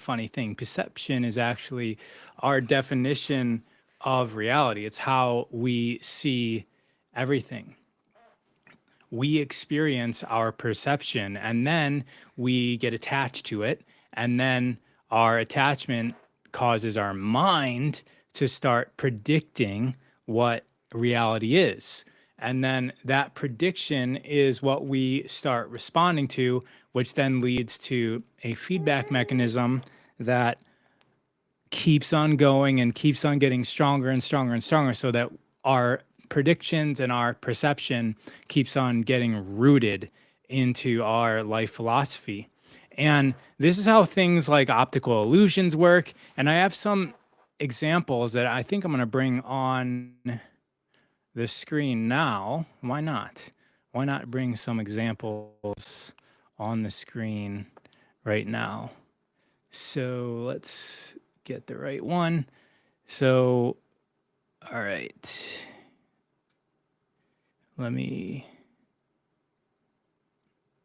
funny thing. Perception is actually our definition of reality. It's how we see everything. We experience our perception and then we get attached to it. And then our attachment causes our mind to start predicting what reality is. And then that prediction is what we start responding to, which then leads to a feedback mechanism that keeps on going and keeps on getting stronger and stronger and stronger, so that our predictions and our perception keeps on getting rooted into our life philosophy. And this is how things like optical illusions work. And I have some examples that I think I'm going to bring on the screen now. Why not? Why not bring some examples on the screen right now? So let's get the right one. So, all right. Let me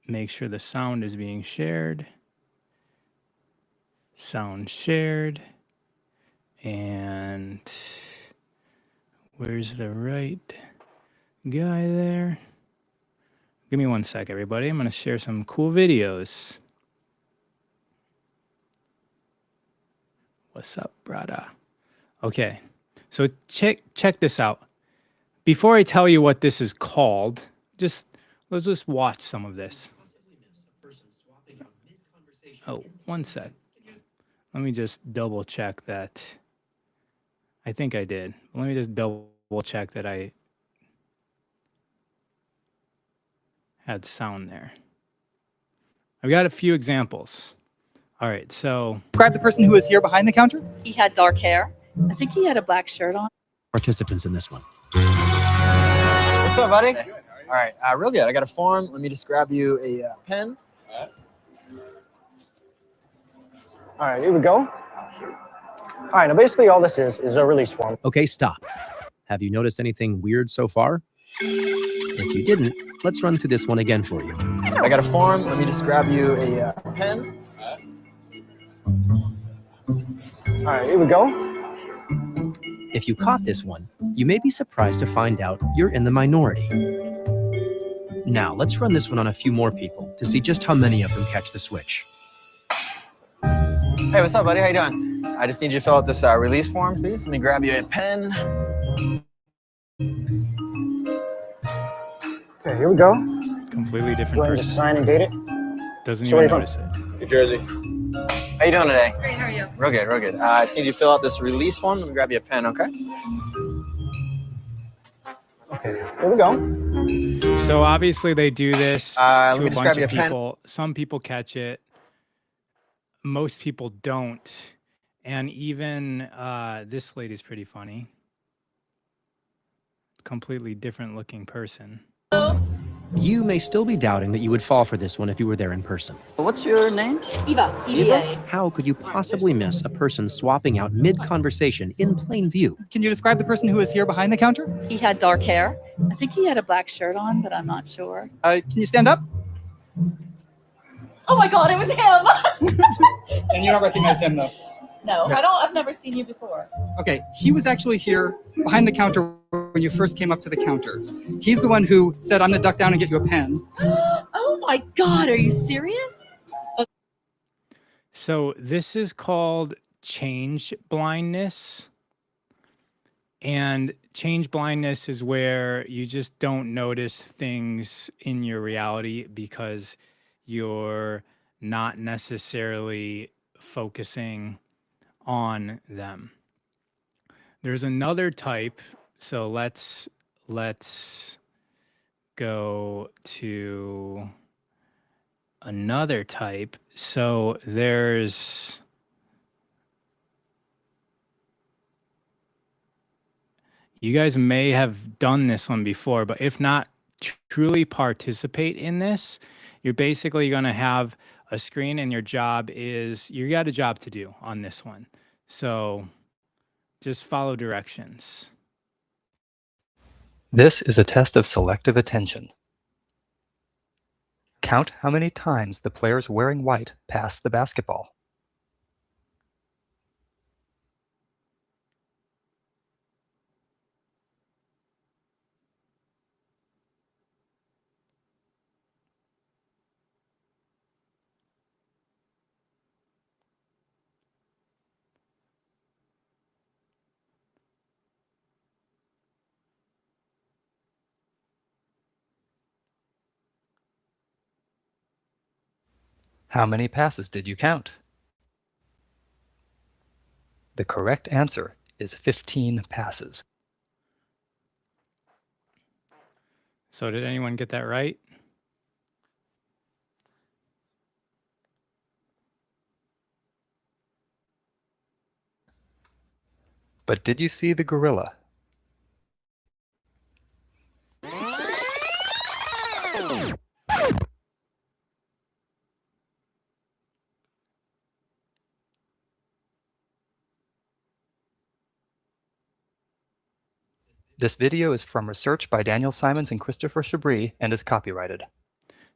make sure the sound is being shared. Sound shared. And where's the right guy there? Give me one sec, everybody. I'm going to share some cool videos. What's up, brother? Okay, so check this out. Before I tell you what this is called, let's just watch some of this. Oh, one sec. Let me just double check that. I think I did. Let me just double check that I had sound there. I've got a few examples. All right, so. Describe the person who is here behind the counter. He had dark hair. I think he had a black shirt on. Participants in this one. What's up, buddy? All right, real good. I got a form. Let me just grab you a pen. All right, here we go. All right, now basically all this is a release form. Okay, stop. Have you noticed anything weird so far? If you didn't, let's run through this one again for you. I got a form. Let me just grab you a pen. All right, here we go. If you caught this one, you may be surprised to find out you're in the minority. Now, let's run this one on a few more people to see just how many of them catch the switch. Hey, what's up, buddy? How you doing? I just need you to fill out this release form, please. Let me grab you a pen. Okay, here we go. Completely different Go ahead and person. just sign and date it. Doesn't So even where are you notice it. New Jersey. How you doing today? Great, how are you? Real good, real good. I just need you to fill out this release form. Let me grab you a pen, okay? Okay, here we go. So obviously they do this let to me a just bunch grab you of a pen. people. Some people catch it. Most people don't. And even this lady's pretty funny. Completely different looking person. You may still be doubting that you would fall for this one if you were there in person. What's your name? Eva. EVA. How could you possibly miss a person swapping out mid-conversation in plain view? Can you describe the person who is here behind the counter? He had dark hair. I think he had a black shirt on, but I'm not sure. Can you stand up? Oh my God, it was him! And you don't recognize him, though. No, No. I've never seen you before. Okay, he was actually here behind the counter when you first came up to the counter. He's the one who said, I'm gonna duck down and get you a pen. Oh my God, are you serious? So this is called change blindness. And change blindness is where you just don't notice things in your reality because you're not necessarily focusing on them. There's another type. So let's go to another type. So there's you guys may have done this one before, but if not, truly participate in this. You're basically going to have a screen and your job is, you got a job to do on this one. So just follow directions. This is a test of selective attention. Count how many times the players wearing white pass the basketball. How many passes did you count? The correct answer is 15 passes. So did anyone get that right? But did you see the gorilla? This video is from research by Daniel Simons and Christopher Chabris and is copyrighted.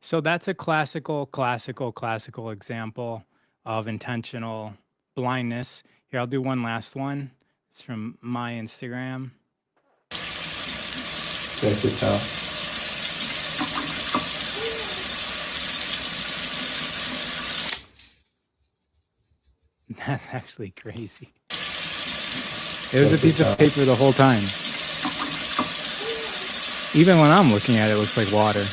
So that's a classical example of intentional blindness. Here, I'll do one last one. It's from my Instagram. Check this out. That's actually crazy. It was a piece of paper the whole time. Even when I'm looking at it, it looks like water.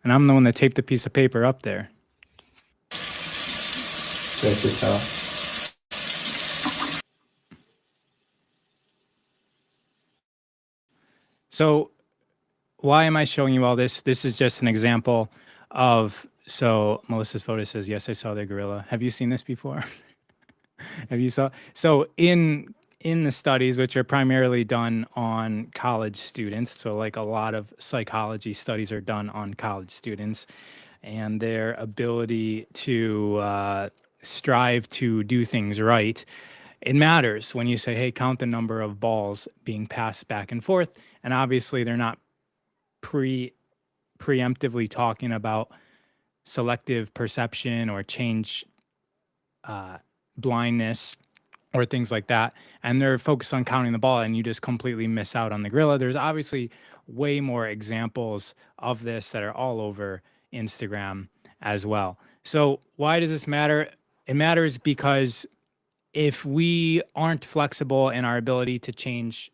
And I'm the one that taped the piece of paper up there. Check this out. So why am I showing you all this? This is just an example of, so Melissa's photo says, yes, I saw the gorilla. Have you seen this before? Have you saw? So in the studies, which are primarily done on college students, so like a lot of psychology studies are done on college students and their ability to strive to do things right. It matters when you say, hey, count the number of balls being passed back and forth. And obviously they're not preemptively talking about selective perception or change blindness or things like that. And they're focused on counting the ball and you just completely miss out on the gorilla. There's obviously way more examples of this that are all over Instagram as well. So why does this matter? It matters because if we aren't flexible in our ability to change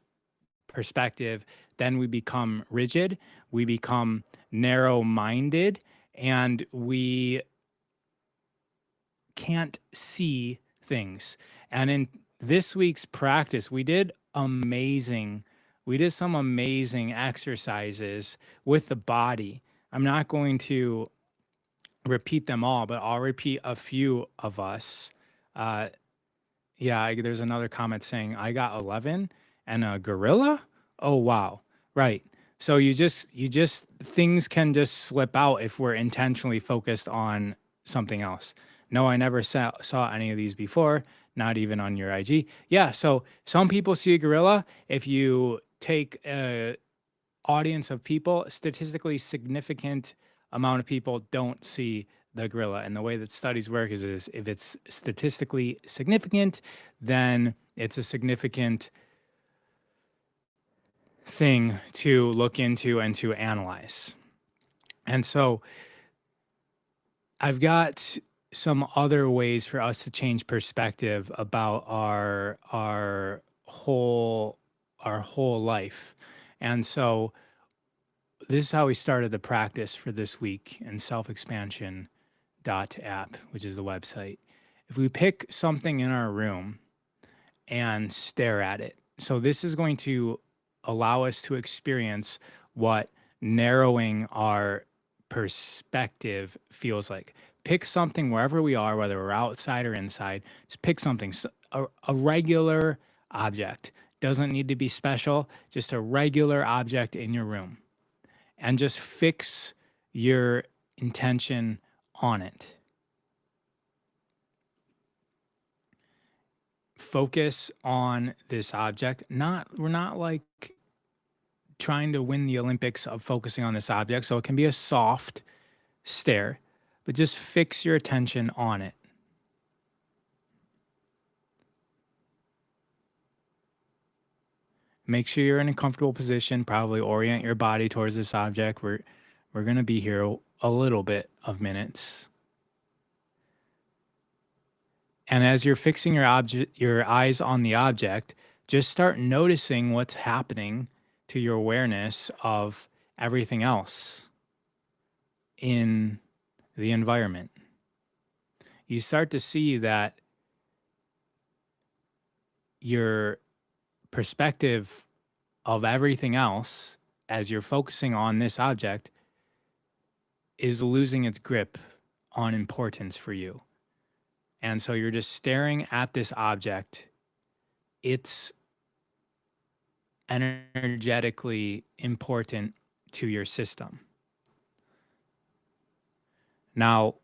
perspective, then we become rigid, we become narrow-minded, and we can't see things. And in this week's practice, we did some amazing exercises with the body. I'm not going to repeat them all, but I'll repeat a few of us. Yeah, there's another comment saying, I got 11 and a gorilla? Oh, wow. Right. So things can just slip out if we're intentionally focused on something else. No, I never saw any of these before, not even on your IG. Yeah, so some people see a gorilla. If you take an audience of people, statistically significant amount of people don't see the gorilla. And the way that studies work is if it's statistically significant, then it's a significant thing to look into and to analyze. And so I've got some other ways for us to change perspective about our whole life. And so this is how we started the practice for this week in selfexpansion.app, which is the website. If we pick something in our room and stare at it, so this is going to allow us to experience what narrowing our perspective feels like. Pick something wherever we are, whether we're outside or inside. Just pick something, a regular object. Doesn't need to be special, just a regular object in your room. And just fix your intention on it. Focus on this object. We're not like trying to win the Olympics of focusing on this object. So it can be a soft stare, but just fix your attention on it. Make sure you're in a comfortable position. Probably orient your body towards this object. We're going to be here a little bit of minutes. And as you're fixing your eyes on the object, just start noticing what's happening to your awareness of everything else in the environment. you start to see that your perspective of everything else as you're focusing on this object is losing its grip on importance for you. And so you're just staring at this object. It's energetically important to your system. Now,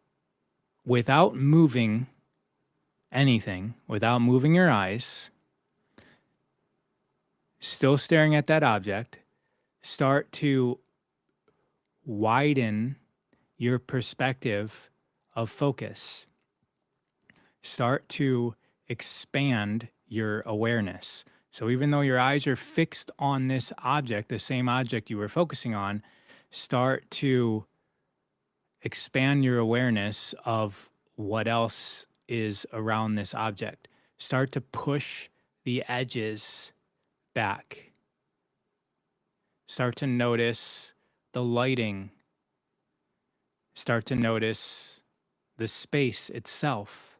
without moving anything, without moving your eyes, still staring at that object, start to widen your perspective of focus. Start to expand your awareness. So even though your eyes are fixed on this object, the same object you were focusing on, start to expand your awareness of what else is around this object. Start to push the edges back. Start to notice the lighting. Start to notice the space itself.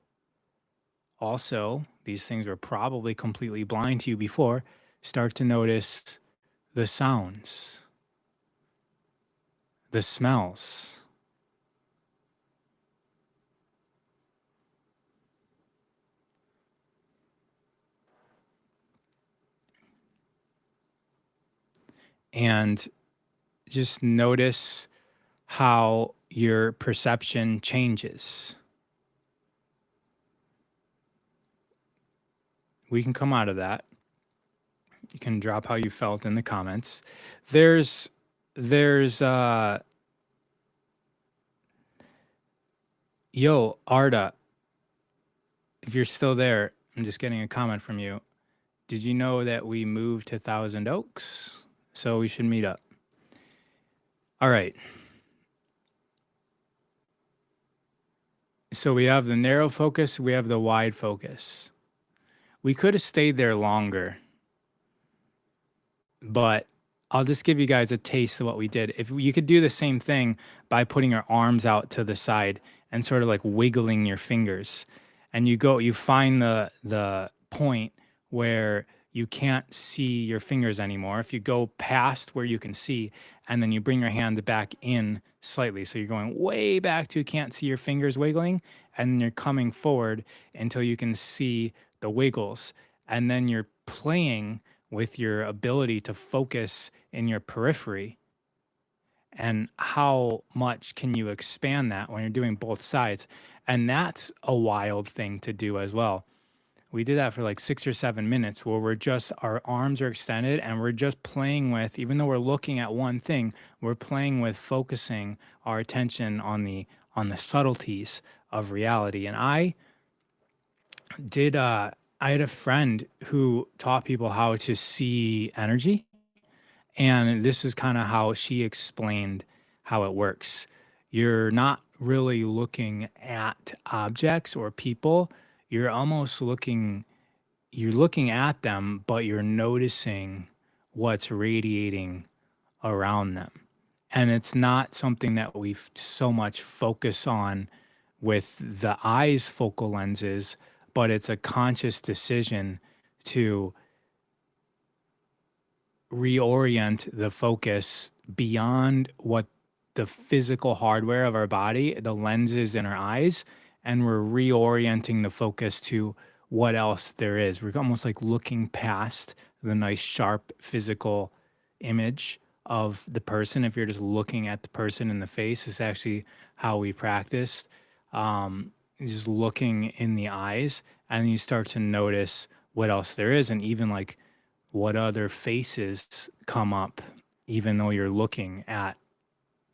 Also, these things were probably completely blind to you before. Start to notice the sounds, the smells. And just notice how your perception changes. We can come out of that. You can drop how you felt in the comments. There's yo, Arda, if you're still there, I'm just getting a comment from you. Did you know that we moved to Thousand Oaks? So we should meet up. All right. So we have the narrow focus, we have the wide focus. We could have stayed there longer, but I'll just give you guys a taste of what we did. If you could do the same thing by putting your arms out to the side and sort of like wiggling your fingers, and you find the point where you can't see your fingers anymore. If you go past where you can see, and then you bring your hand back in slightly, so you're going way back to you can't see your fingers wiggling, and then you're coming forward until you can see the wiggles, and then you're playing with your ability to focus in your periphery. And how much can you expand that when you're doing both sides? And that's a wild thing to do as well. We did that for like 6 or 7 minutes where our arms are extended and we're just playing with, even though we're looking at one thing, we're playing with focusing our attention on the subtleties of reality. And I had a friend who taught people how to see energy. And this is kind of how she explained how it works. You're not really looking at objects or people. You're looking at them, but you're noticing what's radiating around them. And it's not something that we so much focus on with the eye's focal lenses, but it's a conscious decision to reorient the focus beyond what the physical hardware of our body, the lenses in our eyes, and we're reorienting the focus to what else there is. We're almost like looking past the nice, sharp physical image of the person. If you're just looking at the person in the face, is actually how we practiced. Just looking in the eyes, and you start to notice what else there is, and even like what other faces come up, even though you're looking at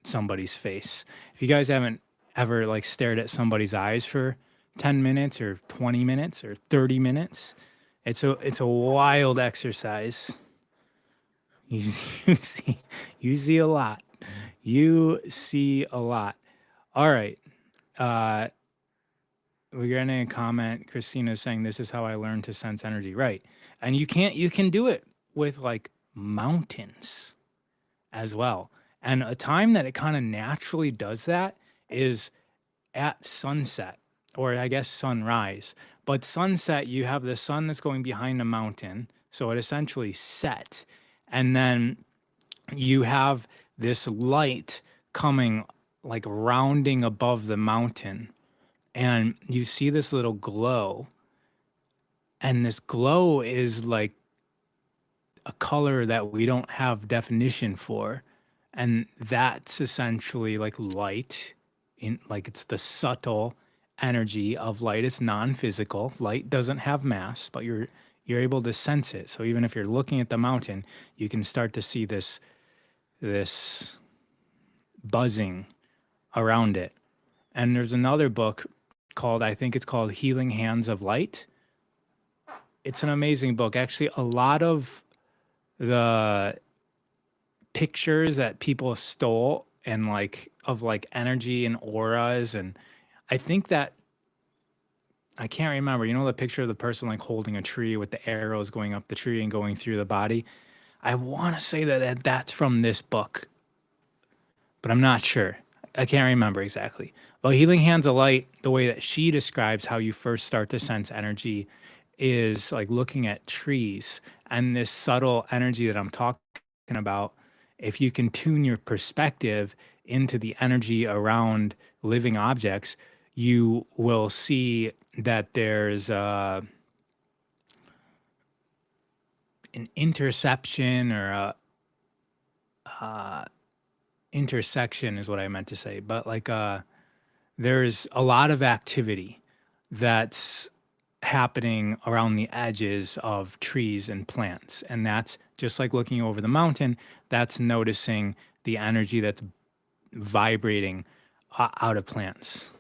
somebody's face. If you guys haven't ever like stared at somebody's eyes for 10 minutes or 20 minutes or 30 minutes, it's a wild exercise. You see a lot. You see a lot. All right. We're getting a comment. Christina's saying, this is how I learned to sense energy. Right. And you can do it with like mountains as well. And a time that it kind of naturally does that is at sunset or I guess sunrise. But sunset, you have the sun that's going behind a mountain. So it essentially set. And then you have this light coming like rounding above the mountain. And you see this little glow. And this glow is like a color that we don't have definition for. And that's essentially like light, in like it's the subtle energy of light. It's non-physical. Light doesn't have mass, but you're able to sense it. So even if you're looking at the mountain, you can start to see this buzzing around it. And there's another book called, I think it's called Healing Hands of Light. It's an amazing book. Actually, a lot of the pictures that people stole and like of like energy and auras, and I think that I can't remember, you know, the picture of the person like holding a tree with the arrows going up the tree and going through the body. I want to say that that's from this book, but I'm not sure. I can't remember exactly. Well, Healing Hands of Light, the way that she describes how you first start to sense energy is like looking at trees, and this subtle energy that I'm talking about, if you can tune your perspective into the energy around living objects, you will see that there's an interception or a intersection is what I meant to say. But like there's a lot of activity that's happening around the edges of trees and plants. And that's just like looking over the mountain, that's noticing the energy that's vibrating out of plants.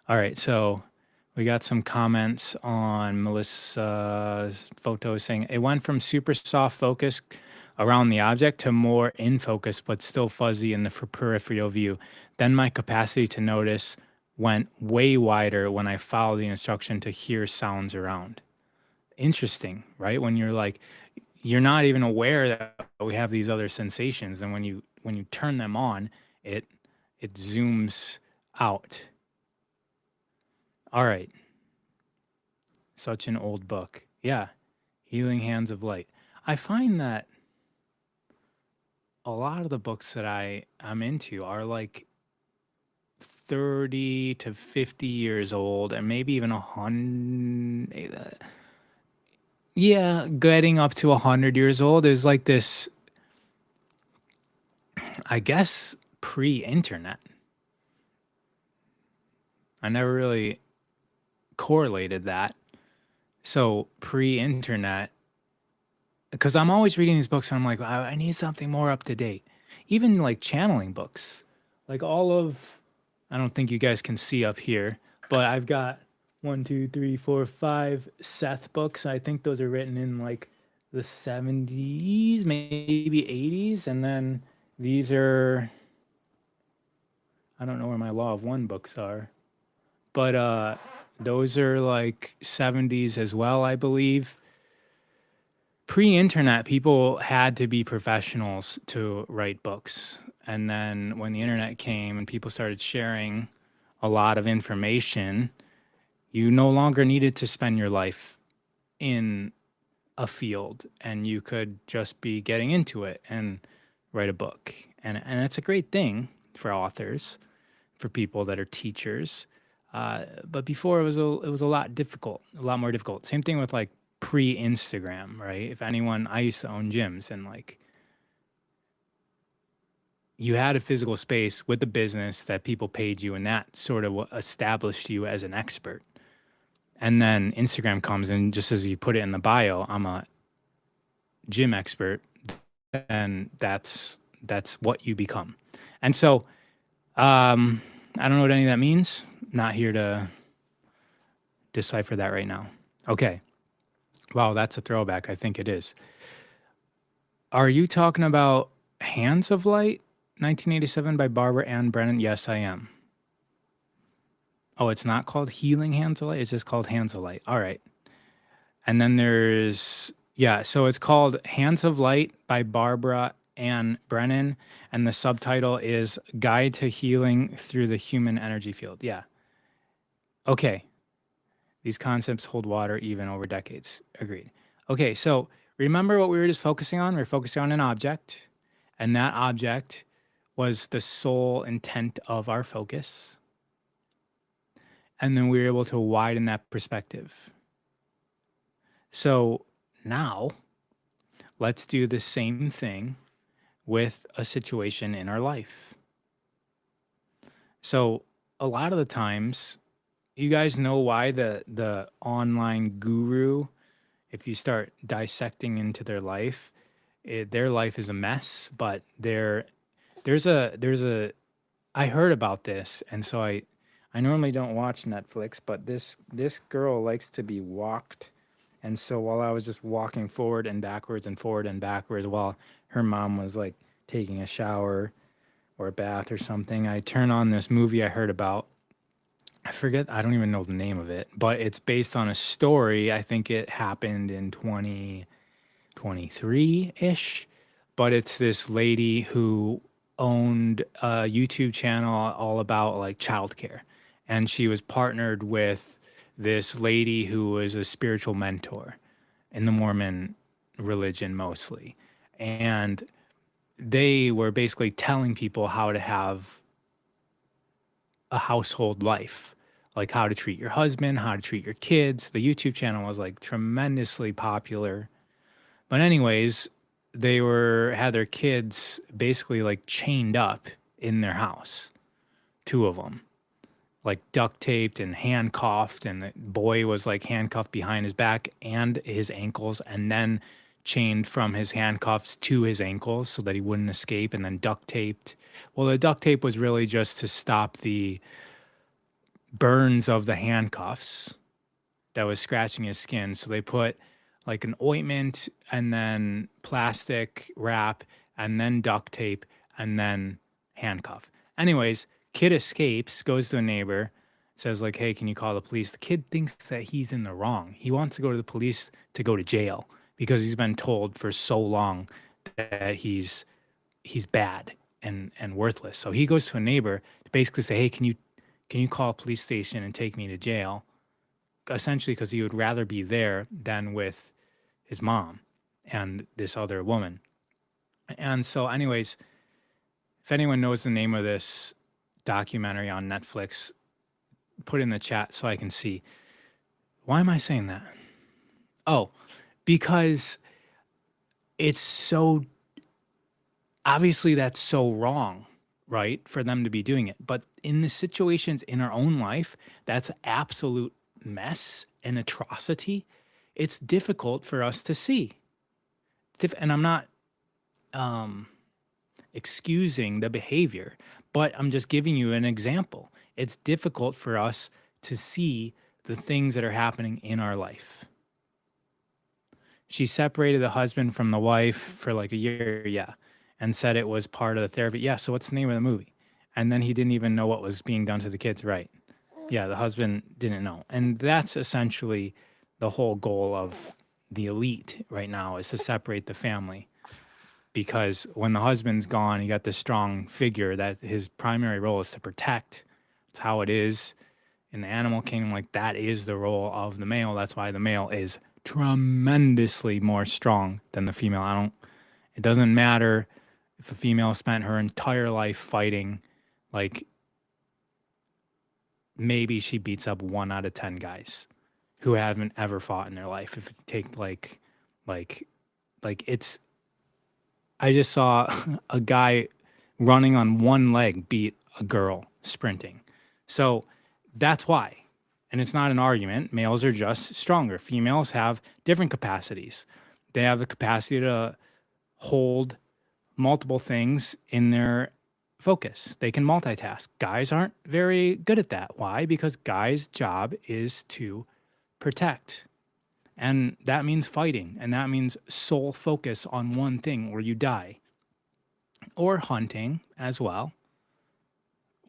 All right, so we got some comments on Melissa's photo saying it went from super soft focus around the object to more in focus, but still fuzzy in the peripheral view. Then my capacity to notice went way wider when I followed the instruction to hear sounds around. Interesting, right? When you're like, you're not even aware that we have these other sensations, and when you turn them on, it zooms out. All right. Such an old book. Yeah. Healing Hands of Light. I find that a lot of the books that I'm into are like 30 to 50 years old, and maybe even 100. Yeah, getting up to 100 years old is like this, I guess, pre-internet. I never really correlated that. So pre-internet, because I'm always reading these books and I'm like, I need something more up to date. Even like channeling books, like all of, I don't think you guys can see up here, but I've got 1, 2, 3, 4, 5 Seth books. I think those are written in like the 70s, maybe 80s. And then these are, I don't know where my Law of One books are, but those are like 70s as well, I believe. Pre-internet, people had to be professionals to write books. And then when the internet came and people started sharing a lot of information, you no longer needed to spend your life in a field, and you could just be getting into it and write a book. And it's a great thing for authors, for people that are teachers. But before it was a lot difficult, a lot more difficult. Same thing with like pre-Instagram, right? If anyone, I used to own gyms, and like you had a physical space with a business that people paid you, and that sort of established you as an expert. And then Instagram comes, and just as you put it in the bio, I'm a gym expert, and that's what you become. And so I don't know what any of that means. Not here to decipher that right now. Okay. Wow, that's a throwback. I think it is. Are you talking about Hands of Light, 1987 by Barbara Ann Brennan? Yes, I am. Oh, it's not called Healing Hands of Light. It's just called Hands of Light. All right. And then there's, yeah, so it's called Hands of Light by Barbara Ann Brennan. And the subtitle is Guide to Healing Through the Human Energy Field. Yeah. Okay. These concepts hold water even over decades. Agreed. Okay, so remember what we were just focusing on? We were focusing on an object, and that object was the sole intent of our focus. And then we were able to widen that perspective. So now let's do the same thing with a situation in our life. So a lot of the times, you guys know why the online guru, if you start dissecting into their life, their life is a mess. But there's a I heard about this, and so I normally don't watch Netflix, but this girl likes to be walked, and so while I was just walking forward and backwards while her mom was like taking a shower or a bath or something, I turn on this movie I heard about. I forget, I don't even know the name of it, but it's based on a story. I think it happened in 2023-ish, but it's this lady who owned a YouTube channel all about like childcare. And she was partnered with this lady who was a spiritual mentor in the Mormon religion mostly. And they were basically telling people how to have a household life, like how to treat your husband, how to treat your kids. The YouTube channel was like tremendously popular. But anyways, they had their kids basically like chained up in their house, 2 of them, like duct taped and handcuffed, and the boy was like handcuffed behind his back and his ankles, and then chained from his handcuffs to his ankles so that he wouldn't escape, and then duct taped. Well, the duct tape was really just to stop the burns of the handcuffs that was scratching his skin. So they put like an ointment and then plastic wrap and then duct tape and then handcuff. Anyways, kid escapes, goes to a neighbor, says like, hey, can you call the police? The kid thinks that he's in the wrong. He wants to go to the police to go to jail because he's been told for so long that he's bad and worthless. So he goes to a neighbor to basically say, hey, can you call a police station and take me to jail? Essentially, because he would rather be there than with his mom and this other woman. And so anyways, if anyone knows the name of this documentary on Netflix, put it in the chat so I can see. Why am I saying that? Oh, because it's so, obviously that's so wrong, right? For them to be doing it. But in the situations in our own life, that's absolute mess and atrocity. It's difficult for us to see. And I'm not excusing the behavior, but I'm just giving you an example. It's difficult for us to see the things that are happening in our life. She separated the husband from the wife for like a year, yeah, and said it was part of the therapy. Yeah, so what's the name of the movie? And then he didn't even know what was being done to the kids, right? Yeah, the husband didn't know. And that's essentially the whole goal of the elite right now, is to separate the family. Because when the husband's gone, you got this strong figure that his primary role is to protect. It's how it is in the animal kingdom. Like, that is the role of the male. That's why the male is tremendously more strong than the female. It doesn't matter if a female spent her entire life fighting, like maybe she beats up 1 out of 10 guys who haven't ever fought in their life. If you take like it's, I just saw a guy running on 1 leg beat a girl sprinting. So that's why. And it's not an argument. Males are just stronger. Females have different capacities. They have the capacity to hold multiple things in their focus. They can multitask. Guys aren't very good at that. Why? Because guys' job is to protect. And that means fighting. And that means sole focus on one thing or you die. Or hunting as well.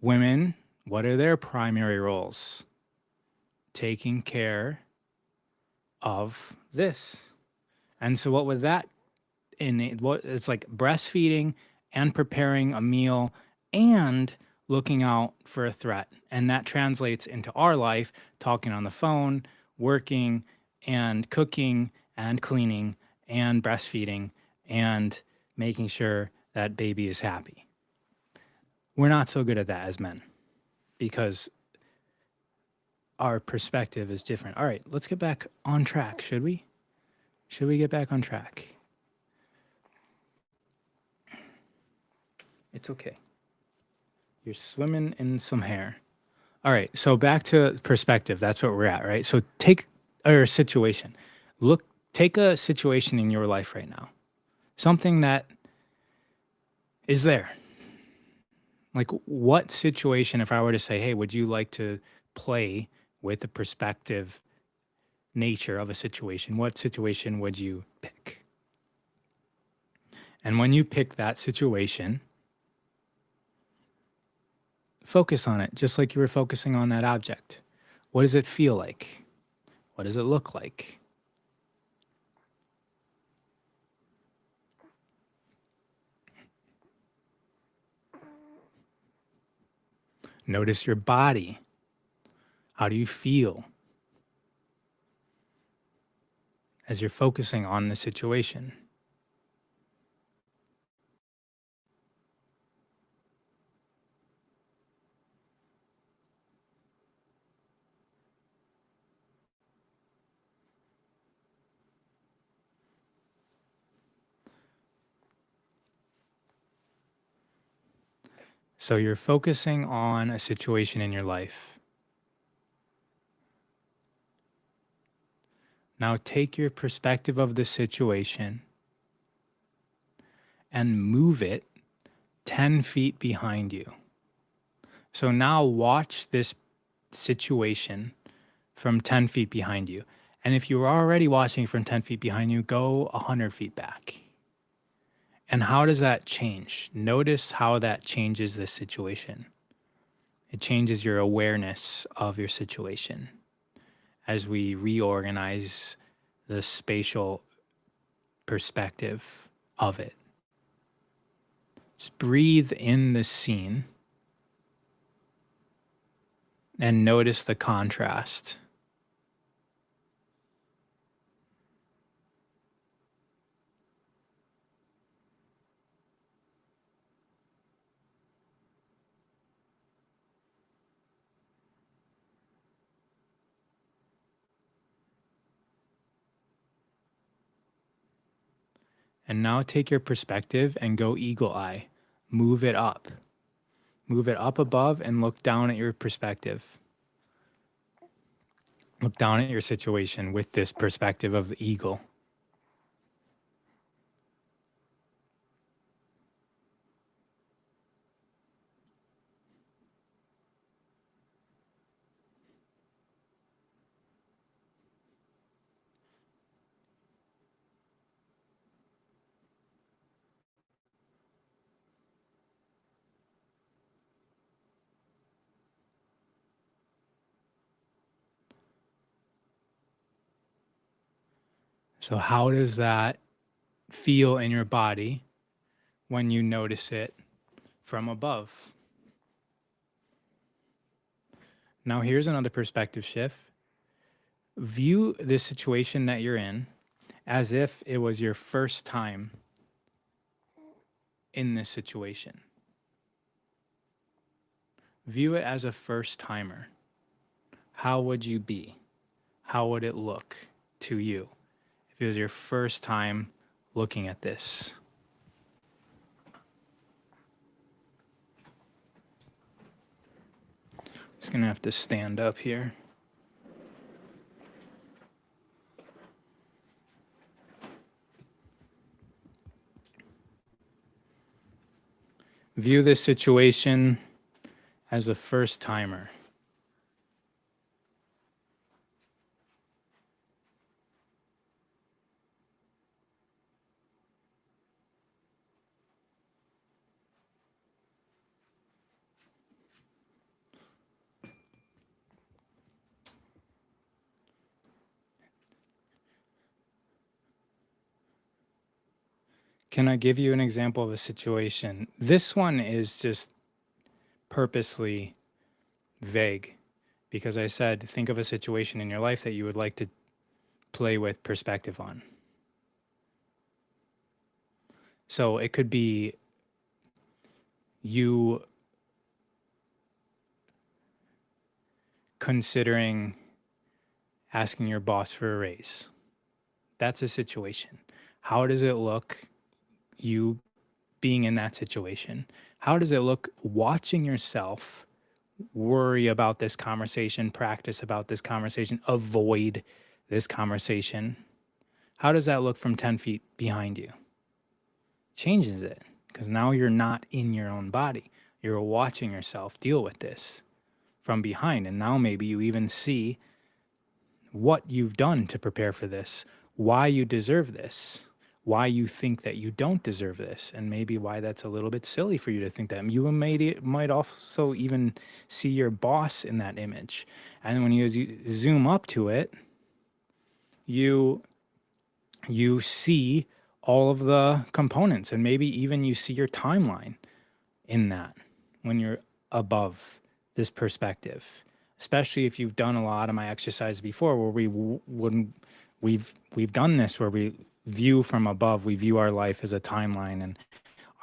Women, what are their primary roles? Taking care of this. And so what was that? It's like breastfeeding and preparing a meal and looking out for a threat. And that translates into our life, talking on the phone, working, and cooking, and cleaning, and breastfeeding, and making sure that baby is happy. We're not so good at that as men because our perspective is different. All right, let's get back on track, should we? Should we get back on track? It's okay. You're swimming in some hair. All right, so back to perspective. That's what we're at, right? So take a situation. Take a situation in your life right now. Something that is there. Like what situation, if I were to say, hey, would you like to play with the perspective nature of a situation, what situation would you pick? And when you pick that situation, focus on it just like you were focusing on that object. What does it feel like? What does it look like? Notice your body. How do you feel as you're focusing on the situation? So you're focusing on a situation in your life. Now take your perspective of the situation and move it 10 feet behind you. So now watch this situation from 10 feet behind you. And if you were already watching from 10 feet behind you, go 100 feet back. And how does that change? Notice how that changes the situation. It changes your awareness of your situation as we reorganize the spatial perspective of it. Just breathe in the scene and notice the contrast. And now take your perspective and go eagle eye. Move it up. Move it up above and look down at your perspective. Look down at your situation with this perspective of the eagle. So how does that feel in your body when you notice it from above? Now here's another perspective shift. View this situation that you're in as if it was your first time in this situation. View it as a first timer. How would you be? How would it look to you if it was your first time looking at this? Just gonna have to stand up here. View this situation as a first timer. Can I give you an example of a situation? This one is just purposely vague because I said, think of a situation in your life that you would like to play with perspective on. So it could be you considering asking your boss for a raise. That's a situation. How does it look you being in that situation? How does it look watching yourself worry about this conversation, practice about this conversation, avoid this conversation? How does that look from 10 feet behind you? Changes it because now you're not in your own body. You're watching yourself deal with this from behind. And now maybe you even see what you've done to prepare for this, why you deserve this, why you think that you don't deserve this, and maybe why that's a little bit silly for you to think that. You might also even see your boss in that image. And when you zoom up to it, you see all of the components, and maybe even you see your timeline in that when you're above this perspective, especially if you've done a lot of my exercises before where we've done this where we view from above. We view our life as a timeline and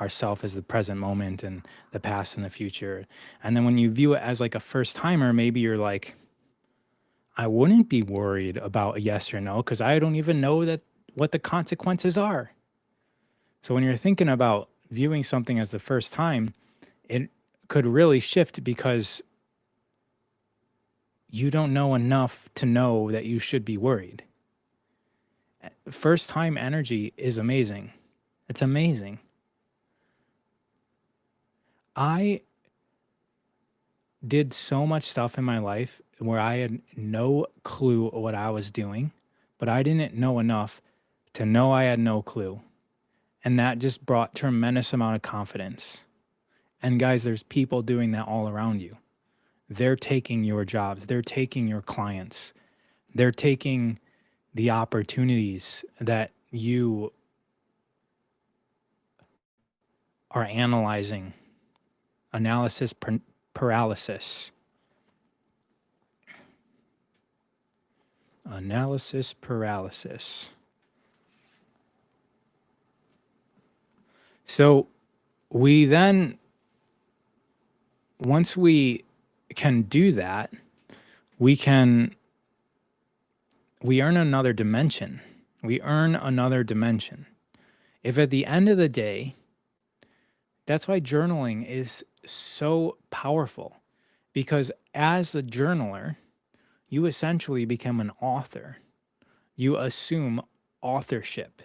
ourself as the present moment and the past and the future. And then when you view it as like a first timer, maybe you're like, I wouldn't be worried about a yes or no because I don't even know what the consequences are. So when you're thinking about viewing something as the first time, it could really shift because you don't know enough to know that you should be worried. First time energy is amazing. It's amazing. I did so much stuff in my life where I had no clue what I was doing, but I didn't know enough to know I had no clue. And that just brought tremendous amount of confidence. And guys, there's people doing that all around you. They're taking your jobs. They're taking your clients. They're taking the opportunities that you are analyzing. Analysis paralysis. Analysis paralysis. So we then, once we can do that, we earn another dimension. We earn another dimension. If at the end of the day, that's why journaling is so powerful, because as the journaler, you essentially become an author. You assume authorship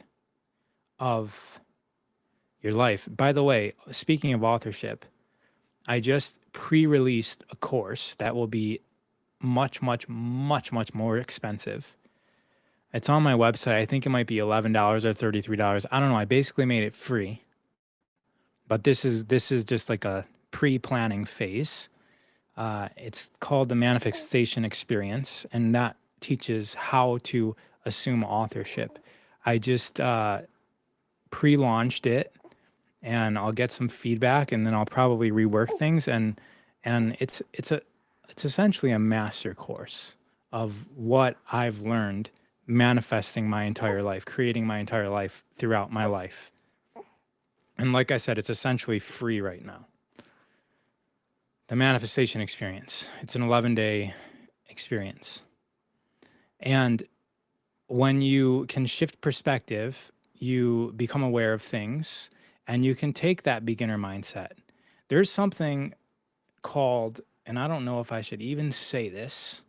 of your life. By the way, speaking of authorship, I just pre-released a course that will be much more expensive. It's on my website. I think it might be $11 or $33. I don't know. I basically made it free. But this is just like a pre-planning phase. It's called the Manifestation Experience, and that teaches how to assume authorship. I just pre-launched it, and I'll get some feedback, and then I'll probably rework things. And it's essentially a master course of what I've learned manifesting my entire life, creating my entire life throughout my life. And like I said, it's essentially free right now. The Manifestation Experience. It's an 11-day experience. And when you can shift perspective, you become aware of things, and you can take that beginner mindset. There's something called, and I don't know if I should even say this,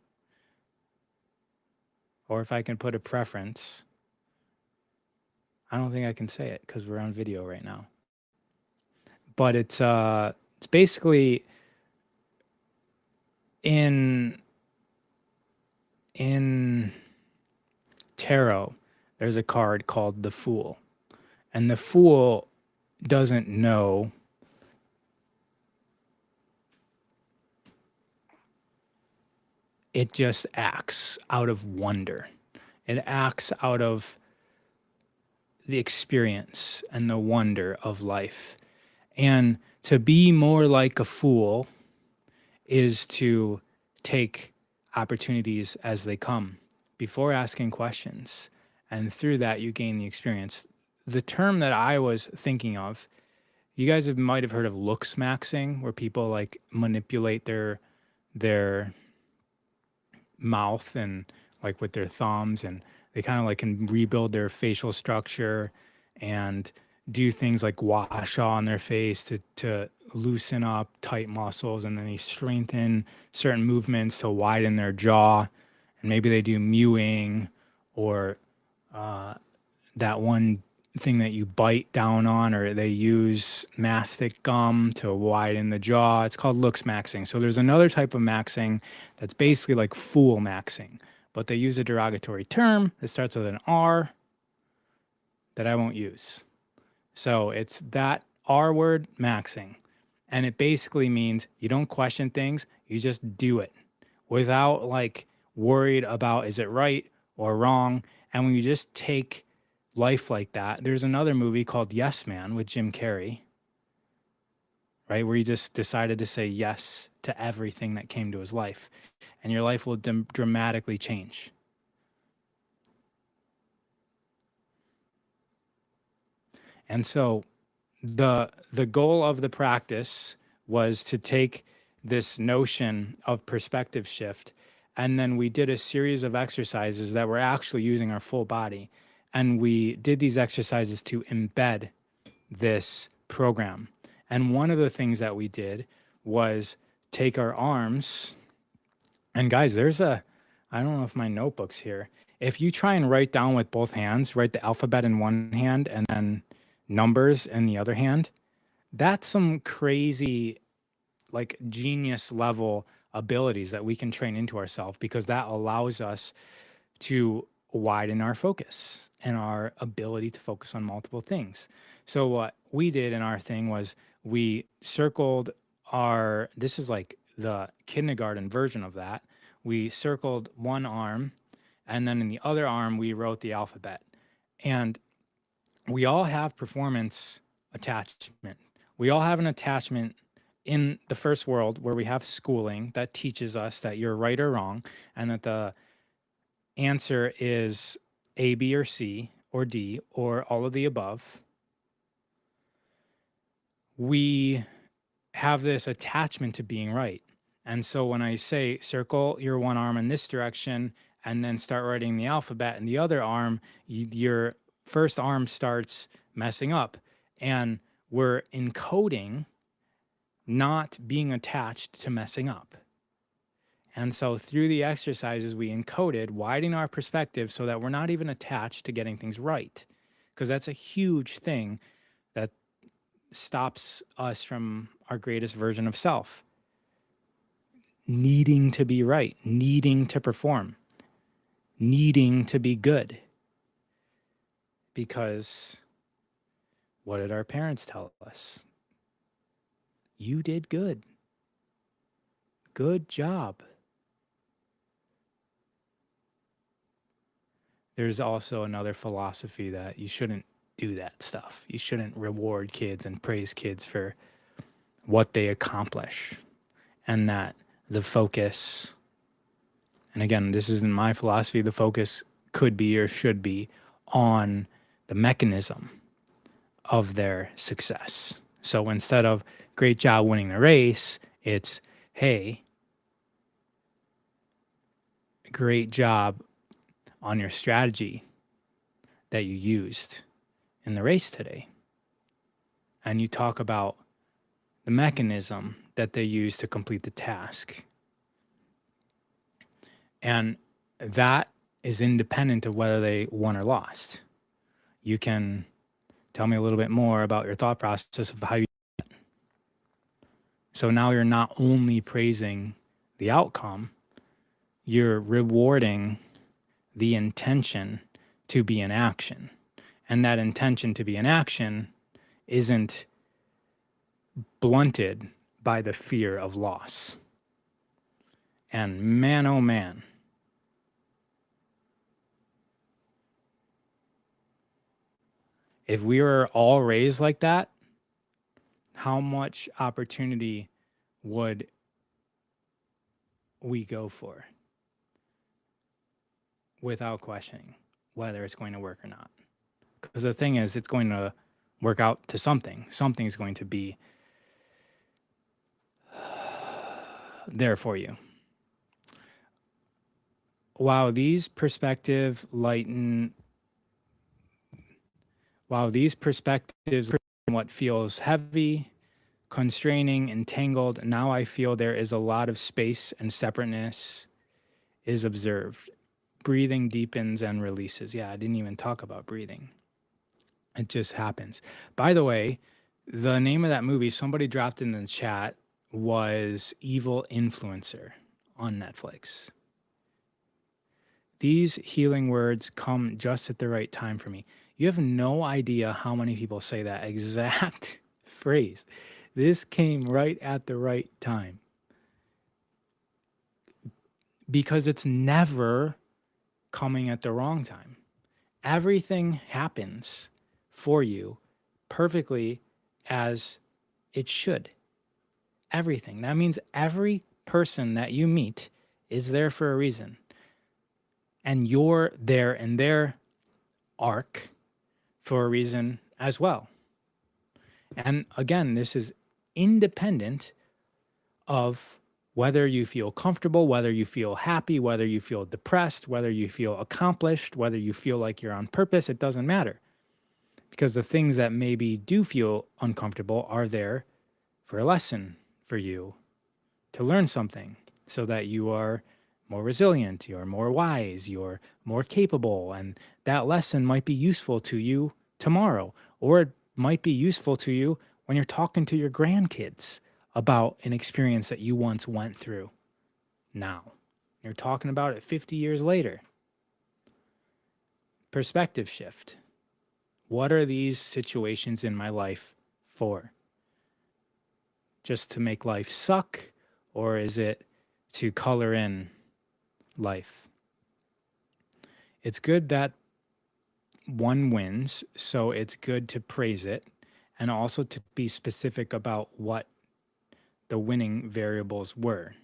or if I can put a preference. I don't think I can say it because we're on video right now. But it's basically in tarot, there's a card called the Fool. And the Fool doesn't know it, just acts out of wonder. It acts out of the experience and the wonder of life. And to be more like a fool is to take opportunities as they come before asking questions. And through that, you gain the experience. The term that I was thinking of, you guys might have heard of looks maxing, where people like manipulate their mouth and like with their thumbs, and they kind of like can rebuild their facial structure and do things like gua sha on their face to loosen up tight muscles, and then they strengthen certain movements to widen their jaw, and maybe they do mewing or that one thing that you bite down on, or they use mastic gum to widen the jaw. It's called looks maxing. So there's another type of maxing that's basically like fool maxing, but they use a derogatory term that starts with an R that I won't use. So it's that R word, maxing. And it basically means you don't question things, you just do it without like worried about is it right or wrong. And when you just take life like that, there's another movie called Yes Man with Jim Carrey, right? Where he just decided to say yes to everything that came to his life, and your life will dramatically change. And so the goal of the practice was to take this notion of perspective shift, and then we did a series of exercises that were actually using our full body. And we did these exercises to embed this program. And one of the things that we did was take our arms, and guys, I don't know if my notebook's here. If you try and write down with both hands, write the alphabet in one hand and then numbers in the other hand, that's some crazy, like genius level abilities that we can train into ourselves, because that allows us to widen our focus and our ability to focus on multiple things. So what we did in our thing was we circled this is like the kindergarten version of that. We circled one arm, and then in the other arm, we wrote the alphabet. And we all have performance attachment. We all have an attachment in the first world where we have schooling that teaches us that you're right or wrong, and that the answer is A, B, or C, or D, or all of the above. We have this attachment to being right. And so when I say circle your one arm in this direction and then start writing the alphabet in the other arm, your first arm starts messing up. And we're encoding not being attached to messing up. And so through the exercises, we encoded widening our perspective so that we're not even attached to getting things right, because that's a huge thing that stops us from our greatest version of self. Needing to be right, needing to perform, needing to be good. Because what did our parents tell us? You did good. Good job. There's also another philosophy that you shouldn't do that stuff. You shouldn't reward kids and praise kids for what they accomplish, and that the focus, and again, this isn't my philosophy, the focus could be or should be on the mechanism of their success. So instead of great job winning the race, it's, hey, great job on your strategy that you used in the race today. And you talk about the mechanism that they use to complete the task. And that is independent of whether they won or lost. You can tell me a little bit more about your thought process of how you did it. So now you're not only praising the outcome, you're rewarding the intention to be in action. And that intention to be in action isn't blunted by the fear of loss. And man, oh man, if we were all raised like that, how much opportunity would we go for without questioning whether it's going to work or not. Because the thing is, it's going to work out to something. Something's going to be there for you. While these perspectives lighten, while these perspectives what feels heavy, constraining, entangled, now I feel there is a lot of space and separateness is observed. Breathing deepens and releases. Yeah, I didn't even talk about breathing. It just happens. By the way, the name of that movie, somebody dropped in the chat, was Evil Influencer on Netflix. These healing words come just at the right time for me. You have no idea how many people say that exact phrase. This came right at the right time. Because it's never coming at the wrong time. Everything happens for you perfectly as it should. Everything. That means every person that you meet is there for a reason. And you're there in their arc for a reason as well. And again, this is independent of whether you feel comfortable, whether you feel happy, whether you feel depressed, whether you feel accomplished, whether you feel like you're on purpose, it doesn't matter. Because the things that maybe do feel uncomfortable are there for a lesson for you to learn something so that you are more resilient, you're more wise, you're more capable, and that lesson might be useful to you tomorrow, or it might be useful to you when you're talking to your grandkids about an experience that you once went through now. You're talking about it 50 years later. Perspective shift. What are these situations in my life for? Just to make life suck, or is it to color in life? It's good that one wins, so it's good to praise it and also to be specific about what the winning variables were.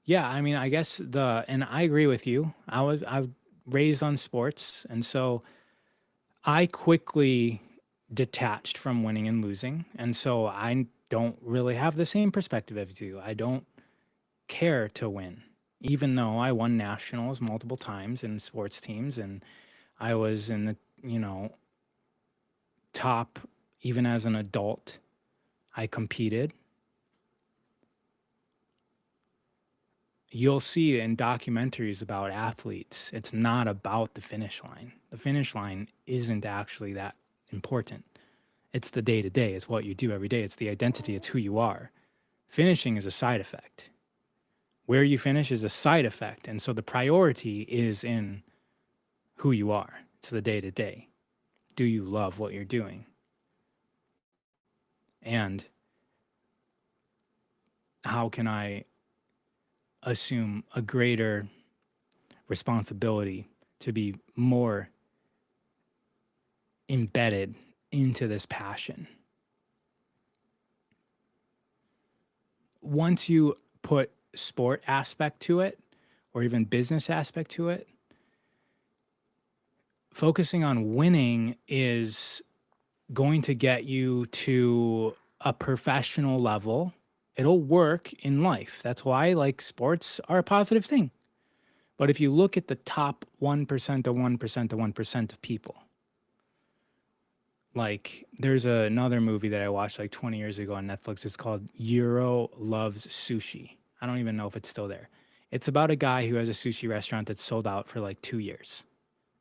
Yeah, I mean, I guess and I agree with you. I was raised on sports, and so I quickly detached from winning and losing, and so I don't really have the same perspective as you. I don't care to win, even though I won nationals multiple times in sports teams, and I was in the, top, even as an adult. I competed. You'll see in documentaries about athletes, it's not about the finish line. The finish line isn't actually that important. It's the day-to-day. It's what you do every day. It's the identity. It's who you are. Finishing is a side effect. Where you finish is a side effect. And so the priority is in who you are. It's the day-to-day. Do you love what you're doing? And how can I assume a greater responsibility to be more embedded into this passion? Once you put sport aspect to it, or even business aspect to it, focusing on winning is going to get you to a professional level. It'll work in life. That's why sports are a positive thing. But if you look at the top 1% of 1% of 1% of people, there's another movie that I watched 20 years ago on Netflix. It's called Jiro Loves Sushi. I don't even know if it's still there. It's about a guy who has a sushi restaurant that's sold out for 2 years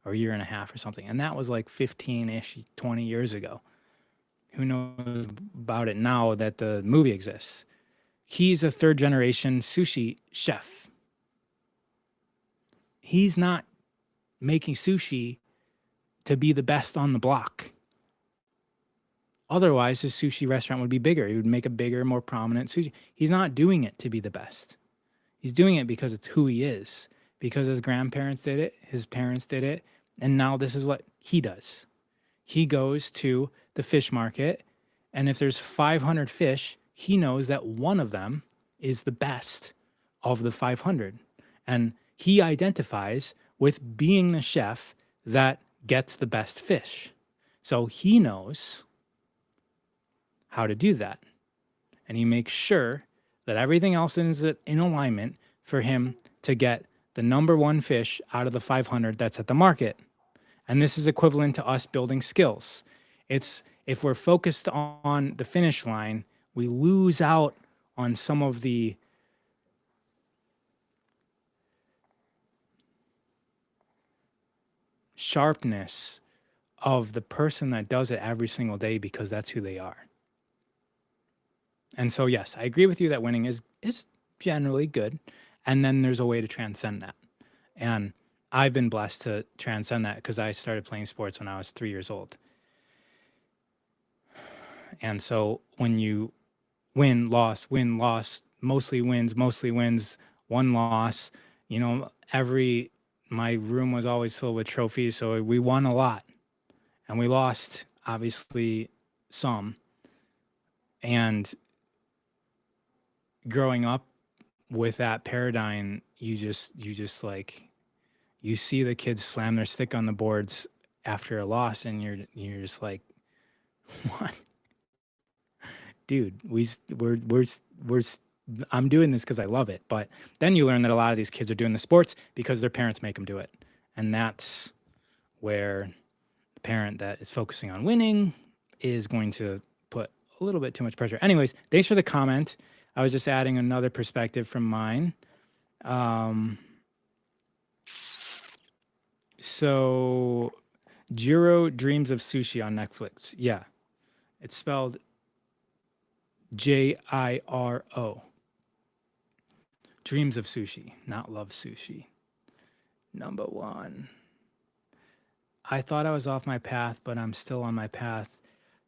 or a year and a half or something. And that was 15-ish, 20 years ago. Who knows about it now that the movie exists? He's a third generation sushi chef. He's not making sushi to be the best on the block. Otherwise, his sushi restaurant would be bigger. He would make a bigger, more prominent sushi. He's not doing it to be the best. He's doing it because it's who he is. Because his grandparents did it, his parents did it, and now this is what he does. He goes to the fish market, and if there's 500 fish, he knows that one of them is the best of the 500. And he identifies with being the chef that gets the best fish. So he knows how to do that. And he makes sure that everything else is in alignment for him to get the number one fish out of the 500 that's at the market. And this is equivalent to us building skills. It's if we're focused on the finish line, we lose out on some of the sharpness of the person that does it every single day because that's who they are. And so, yes, I agree with you that winning is generally good. And then there's a way to transcend that. And I've been blessed to transcend that because I started playing sports when I was 3 years old. And so when you win, loss, mostly wins, one loss, you know, my room was always filled with trophies. So we won a lot and we lost, obviously, some. And growing up with that paradigm, you just like, you see the kids slam their stick on the boards after a loss and you're just like, what? Dude, I'm doing this because I love it. But then you learn that a lot of these kids are doing the sports because their parents make them do it. And that's where the parent that is focusing on winning is going to put a little bit too much pressure. Anyways, thanks for the comment. I was just adding another perspective from mine. So Jiro Dreams of Sushi on Netflix. Yeah. It's spelled Jiro. Dreams of Sushi, not Love Sushi. Number 1. I thought I was off my path, but I'm still on my path.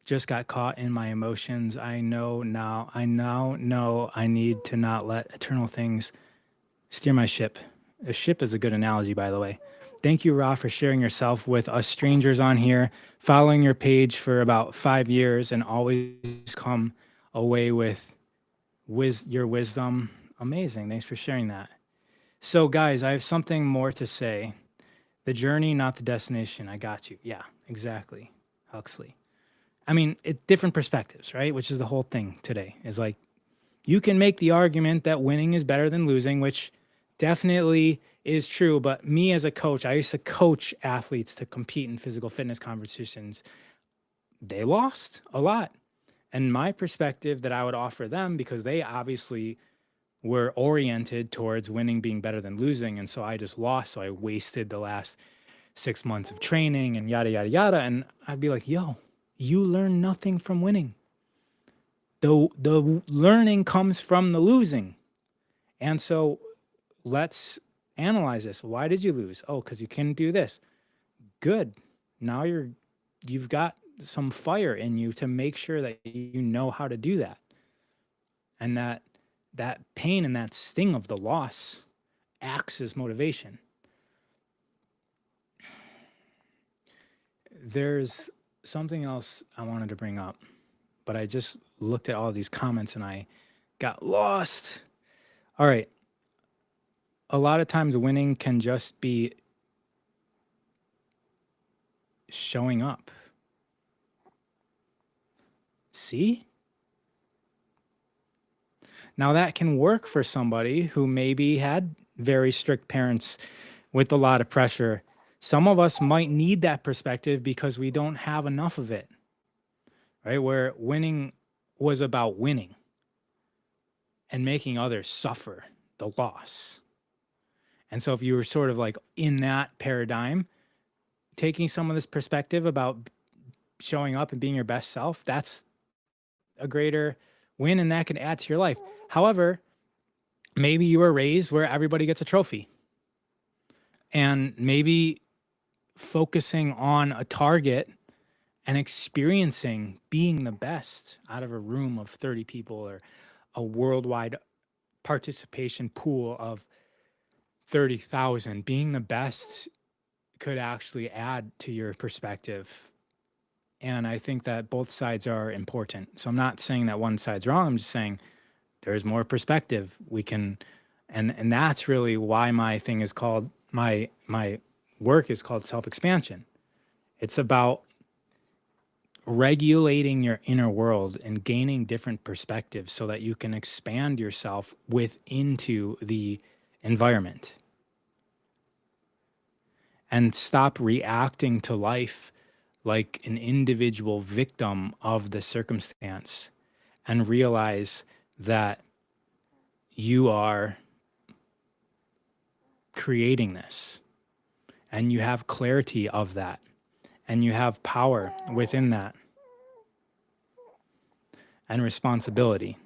Just got caught in my emotions. I now know I need to not let eternal things steer my ship. A ship is a good analogy, by the way. Thank you, Ra, for sharing yourself with us strangers on here, following your page for about 5 years and always come away with your wisdom. Amazing. Thanks for sharing that. So, guys, I have something more to say. The journey, not the destination. I got you. Yeah, exactly. Huxley. I mean, different perspectives, right? Which is the whole thing today. Is like, you can make the argument that winning is better than losing, which definitely is true. But me as a coach, I used to coach athletes to compete in physical fitness competitions. They lost a lot. And my perspective that I would offer them, because they obviously were oriented towards winning being better than losing. And so I just lost. So I wasted the last 6 months of training and yada, yada, yada. And I'd be like, yo, you learn nothing from winning. The learning comes from the losing. And so let's analyze this. Why did you lose? Oh, because you couldn't do this. Good. Now you've got some fire in you to make sure that you know how to do that. And that pain and that sting of the loss acts as motivation. There's something else I wanted to bring up, but I just looked at all these comments and I got lost. All right. A lot of times winning can just be showing up. See? Now that can work for somebody who maybe had very strict parents with a lot of pressure. Some of us might need that perspective because we don't have enough of it, right? Where winning was about winning and making others suffer the loss. And so if you were sort of like in that paradigm, taking some of this perspective about showing up and being your best self, that's a greater win and that can add to your life. However, maybe you were raised where everybody gets a trophy. And maybe focusing on a target and experiencing being the best out of a room of 30 people or a worldwide participation pool of 30,000, being the best could actually add to your perspective. And I think that both sides are important. So I'm not saying that one side's wrong. I'm just saying there's more perspective we can And that's really why my thing is called my work is called self-expansion. It's about regulating your inner world and gaining different perspectives so that you can expand yourself into the environment and stop reacting to life like an individual victim of the circumstance, and realize that you are creating this and you have clarity of that and you have power within that and responsibility.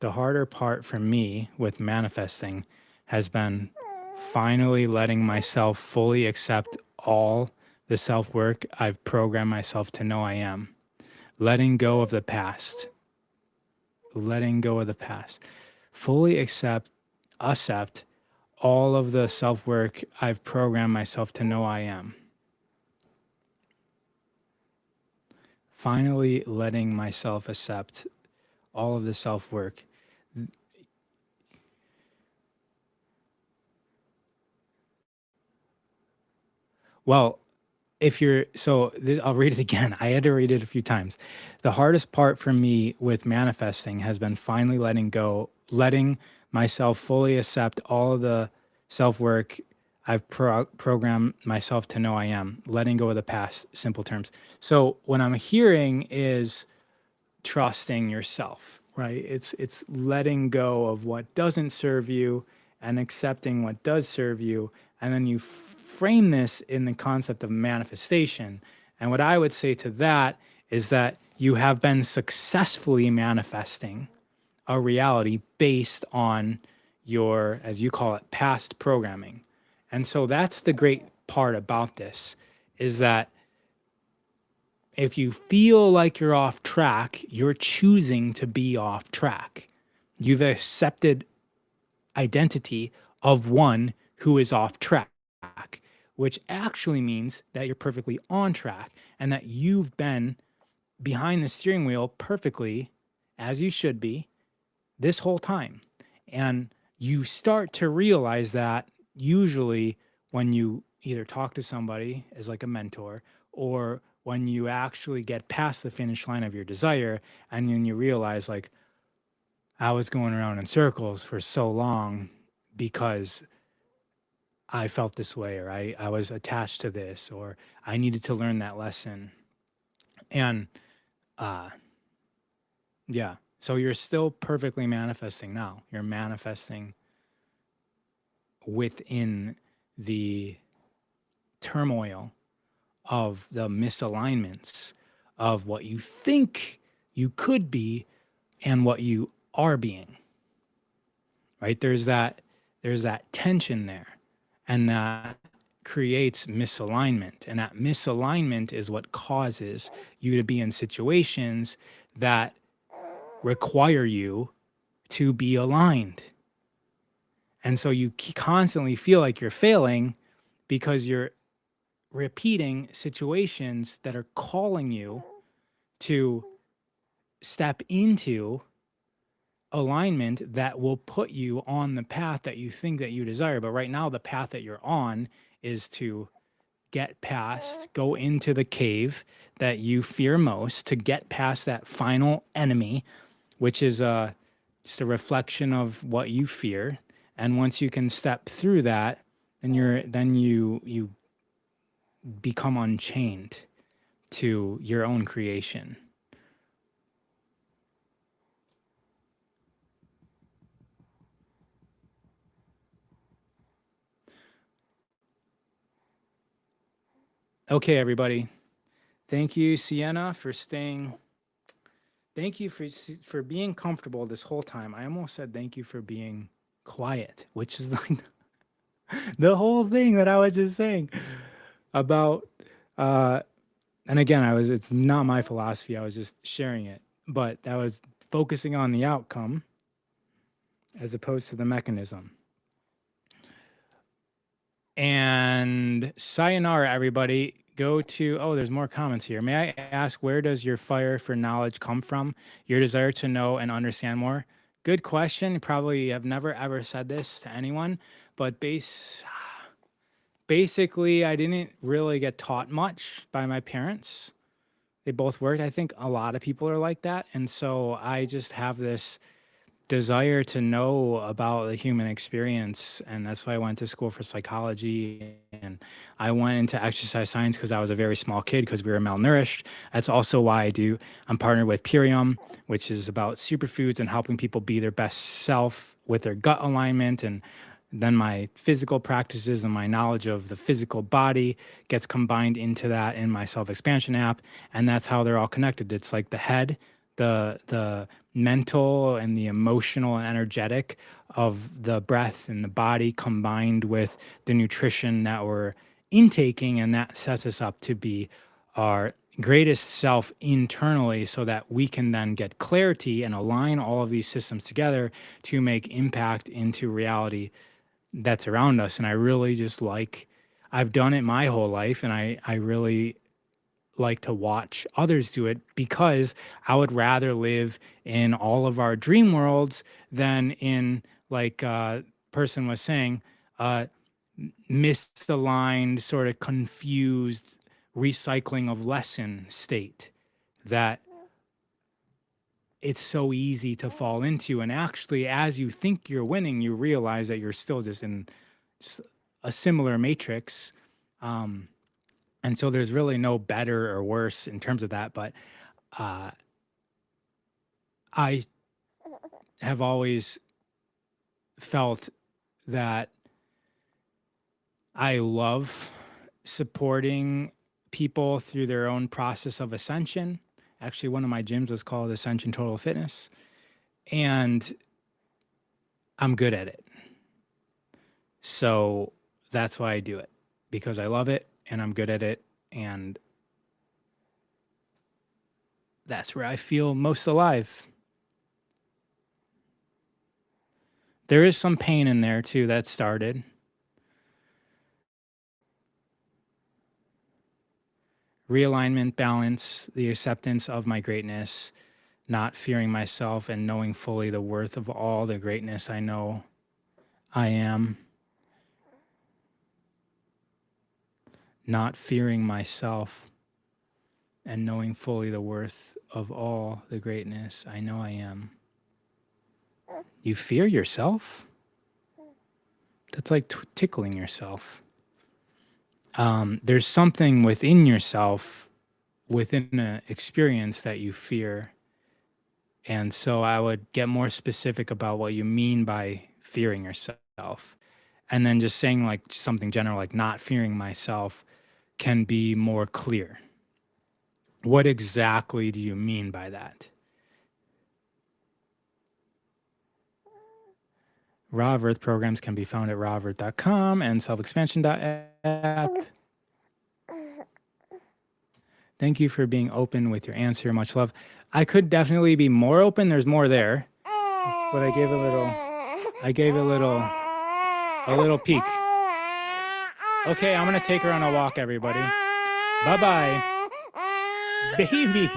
The harder part for me with manifesting has been finally letting myself fully accept all the self-work I've programmed myself to know I am. Letting go of the past. Letting go of the past. Fully accept all of the self-work I've programmed myself to know I am. Finally letting myself accept all of the self-work. Well, I'll read it again. I had to read it a few times. The hardest part for me with manifesting has been finally letting myself fully accept all of the self-work I've programmed myself to know I am, letting go of the past, simple terms. So what I'm hearing is trusting yourself, right? It's letting go of what doesn't serve you and accepting what does serve you. And then you frame this in the concept of manifestation. And what I would say to that is that you have been successfully manifesting a reality based on your, as you call it, past programming. And so that's the great part about this, is that if you feel like you're off track, you're choosing to be off track. You've accepted identity of one who is off track, which actually means that you're perfectly on track and that you've been behind the steering wheel perfectly, as you should be, this whole time. And you start to realize that usually when you either talk to somebody as like a mentor, or when you actually get past the finish line of your desire, and then you realize, like, I was going around in circles for so long because I felt this way, or I was attached to this, or I needed to learn that lesson. And yeah, so you're still perfectly manifesting now. You're manifesting within the turmoil of the misalignments of what you think you could be and what you are being, right? There's that tension there, and that creates misalignment, and that misalignment is what causes you to be in situations that require you to be aligned. And so you constantly feel like you're failing because you're repeating situations that are calling you to step into alignment that will put you on the path that you think that you desire. But right now, the path that you're on is to get past, go into the cave that you fear most, to get past that final enemy, which is just a reflection of what you fear. And once you can step through that, then you become unchained to your own creation. Okay, everybody. Thank you, Sienna, for staying. Thank you for being comfortable this whole time. I almost said thank you for being quiet, which is like the whole thing that I was just saying about, and again, it's not my philosophy. I was just sharing it, but that was focusing on the outcome as opposed to the mechanism. And sayonara, everybody. go to, oh, there's more comments here. May I ask, where does your fire for knowledge come from? Your desire to know and understand more? Good question. Probably have never ever said this to anyone, but basically, I didn't really get taught much by my parents. They both worked. I think a lot of people are like that. And so I just have this desire to know about the human experience, and that's why I went to school for psychology, and I went into exercise science because I was a very small kid because we were malnourished. That's also why I'm partnered with Purium, which is about superfoods and helping people be their best self with their gut alignment. And then my physical practices and my knowledge of the physical body gets combined into that in my self-expansion app, and that's how they're all connected. It's like the head, the mental and the emotional and energetic of the breath and the body combined with the nutrition that we're intaking, and that sets us up to be our greatest self internally, so that we can then get clarity and align all of these systems together to make impact into reality that's around us. And I really just I've done it my whole life, and I really like to watch others do it, because I would rather live in all of our dream worlds than in, like person was saying, misaligned, sort of confused recycling of lesson state that it's so easy to fall into. And actually, as you think you're winning, you realize that you're still just in a similar matrix. And so there's really no better or worse in terms of that. But I have always felt that I love supporting people through their own process of ascension. Actually, one of my gyms was called Ascension Total Fitness, and I'm good at it. So that's why I do it, because I love it and I'm good at it, and that's where I feel most alive. There is some pain in there too that started. Realignment, balance, the acceptance of my greatness, not fearing myself, and knowing fully the worth of all the greatness I know I am. Not fearing myself and knowing fully the worth of all the greatness I know I am. You fear yourself? That's like tickling yourself. There's something within yourself, within an experience, that you fear. And so I would get more specific about what you mean by fearing yourself. And then just saying like something general, like not fearing myself, can be more clear. What exactly do you mean by that? Raw of Earth programs can be found at rawoferth.com and selfexpansion.app. Thank you for being open with your answer. Much love. I could definitely be more open. There's more there, but I gave a little peek. Okay, I'm gonna take her on a walk, everybody. Bye-bye. Baby,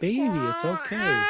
it's okay.